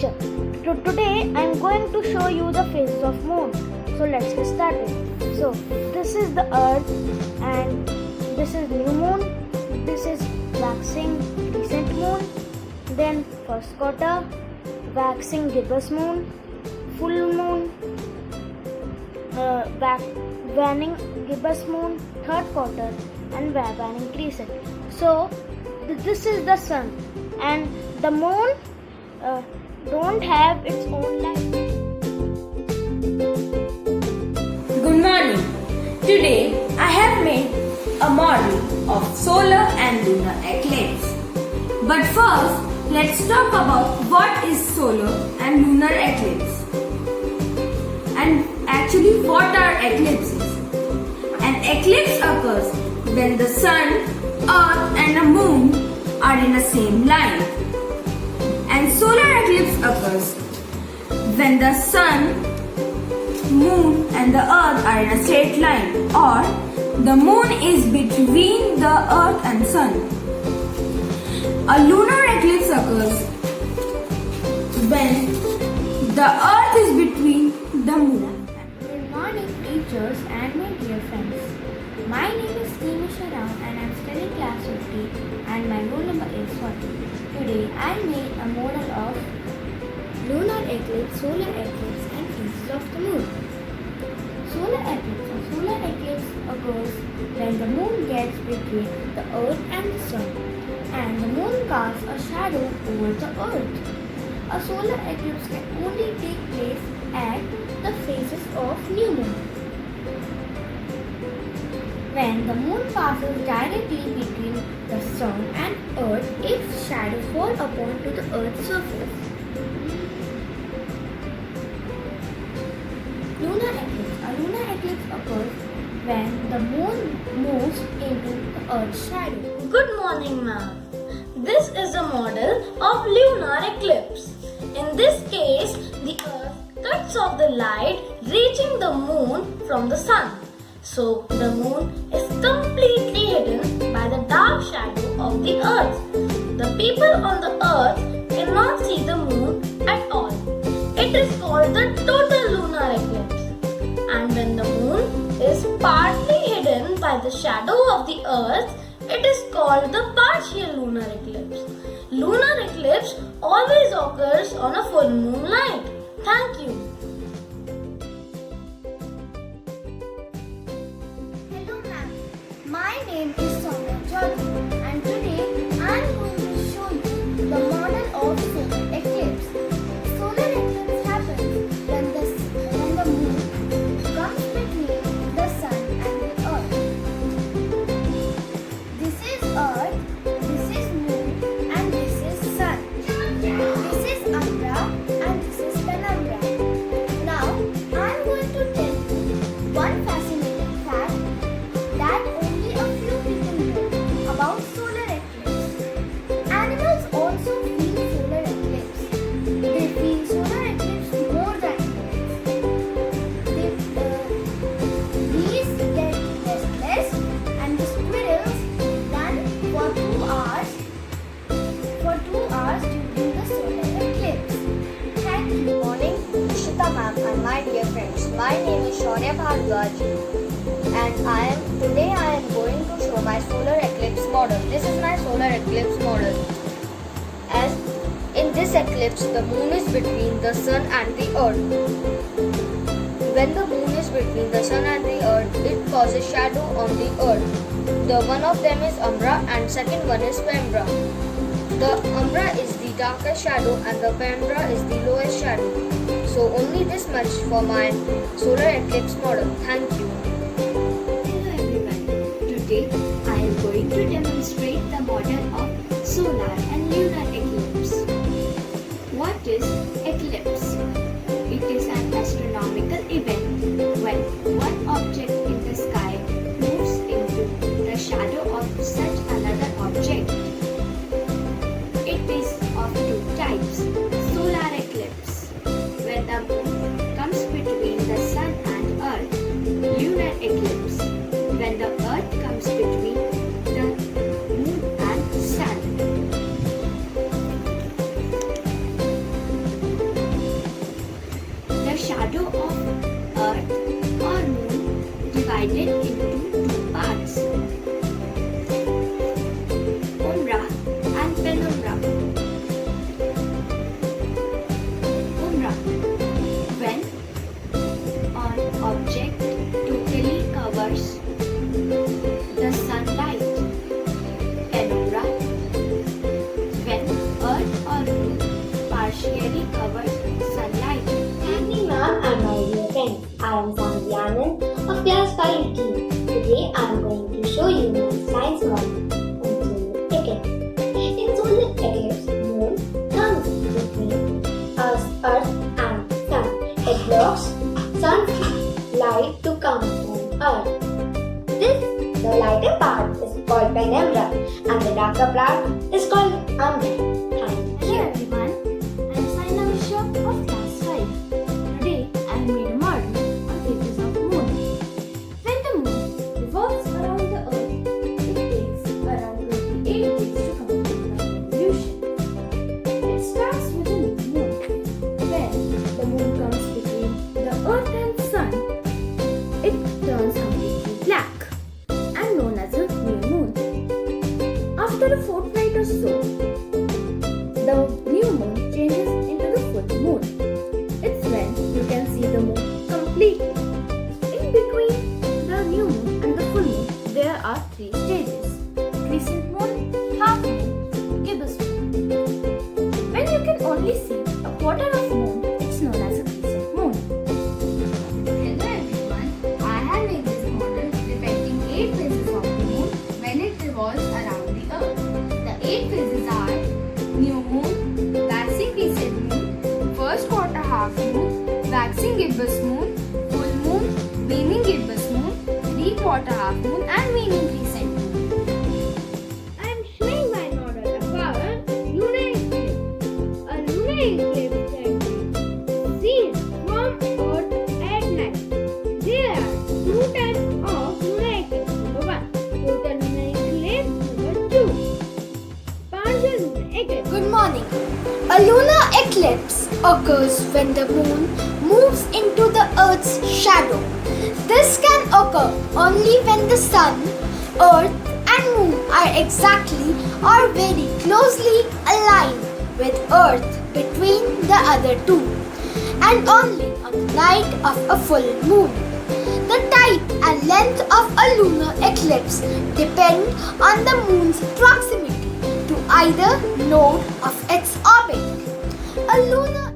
teacher. Today I am going to show you the phases of moon. So let's get started. So this is the earth and this is new moon. This is waxing crescent moon. Then first quarter, waxing gibbous moon, full moon, waning gibbous moon, third quarter and waning crescent. So this is the sun and the moon don't have its own light. Good morning. Today I have made a model of solar and lunar eclipse. But first, let's talk about what is solar and lunar eclipse. And actually, what are eclipses? An eclipse occurs when the sun, earth and the moon are in the same line. And solar eclipse occurs when the sun, moon and the earth are in a straight line, or the moon is between the earth and sun. A lunar eclipse occurs when the earth is between the moon. Good morning, teachers and my dear friends. My name is Neemisha Rao and I am studying class 50 and my roll number is 40. Today I made a model of lunar eclipse, solar eclipse and phases of the moon. Solar eclipse. A solar eclipse occurs when the moon gets between the earth and the sun and the moon casts a shadow over the earth. A solar eclipse can only take place at the phases of new moon. When the moon passes directly between the sun and earth, its shadow falls upon to the earth's surface. Lunar eclipse. A lunar eclipse occurs when the moon moves into the earth's shadow. Good morning, ma'am. This is a model of lunar eclipse. In this case, the earth cuts off the light reaching the moon from the sun. So, the moon is completely hidden by the dark shadow of the earth. The people on the earth cannot see the moon at all. It is called the total lunar eclipse. And when the moon is partly hidden by the shadow of the earth, it is called the partial lunar eclipse. Lunar eclipse always occurs on a full moon night. Thank you. Hello ma'am, my name is Soumya Chaudhary and today I am going to show you the model of solar eclipse. Solar eclipse happens when the moon comes between the sun and the earth. This is earth, this is moon and this is sun. This is umbra and this is penumbra. Now I am going to tell you one fascinating fact that only a few people know about solar eclipse. Animals also feel solar eclipse. They feel solar eclipse more than humans. Bees get restless and the squirrels run for 2 hours during the solar eclipse. Thank you. Good morning, Ishita ma'am and my dear friends. My name is Shaurya Bhardwaj and today I am going to show my solar eclipse model. This is my solar eclipse model. As in this eclipse, the moon is between the sun and the earth. When the moon is between the sun and the earth, it causes shadow on the earth. The one of them is umbra and second one is penumbra. The umbra is the darkest shadow and the penumbra is the lowest shadow. So only this much for my solar eclipse model. Thank you. Hello everyone. Today I am going to demonstrate the model of solar and lunar eclipse. What is eclipse? It is an astronomical event when one object in the sky moves into the shadow of such another object. It is of two types. Solar eclipse, when the moon comes between the sun and earth. Lunar eclipse, when the earth comes between the moon and sun. Emerald, and the darker black is called Amber. Thank Hello you. everyone, I am Saina Mishra of class 5. Today I have made a model of phases of moon. When the moon revolves around the earth, it takes around 28 days to complete the revolution. It starts with a new moon. When the moon comes between the earth and sun, it turns completely black and known as a new moon. After a fortnight or so, the new moon changes into the full moon. It's when you can see the moon completely. In between the new moon and the full moon, there are 3 stages: crescent moon, half moon, gibbous moon. When you can only see a quarter of moon, it's known as a crescent moon. Hello everyone, I have made this model depicting 8 phases of the moon when it revolves around the earth. The 8 phases are new moon, waxing crescent moon, first quarter half moon, waxing gibbous moon, full moon, waning gibbous moon, 3/4 half moon and waning crescent moon. I am showing my model about lunar eclipse. A lunar eclipse can be seen from Earth at night. There are 2 types of lunar eclipse. Number 1, total lunar eclipse. Number 2, partial lunar eclipse. Good morning. A lunar eclipse occurs when the moon moves into the Earth's shadow. This can occur only when the sun, Earth, and moon are exactly or very closely aligned with Earth between the other two, and only on the night of a full moon. The type and length of a lunar eclipse depend on the moon's proximity to either node of its orbit. A lunar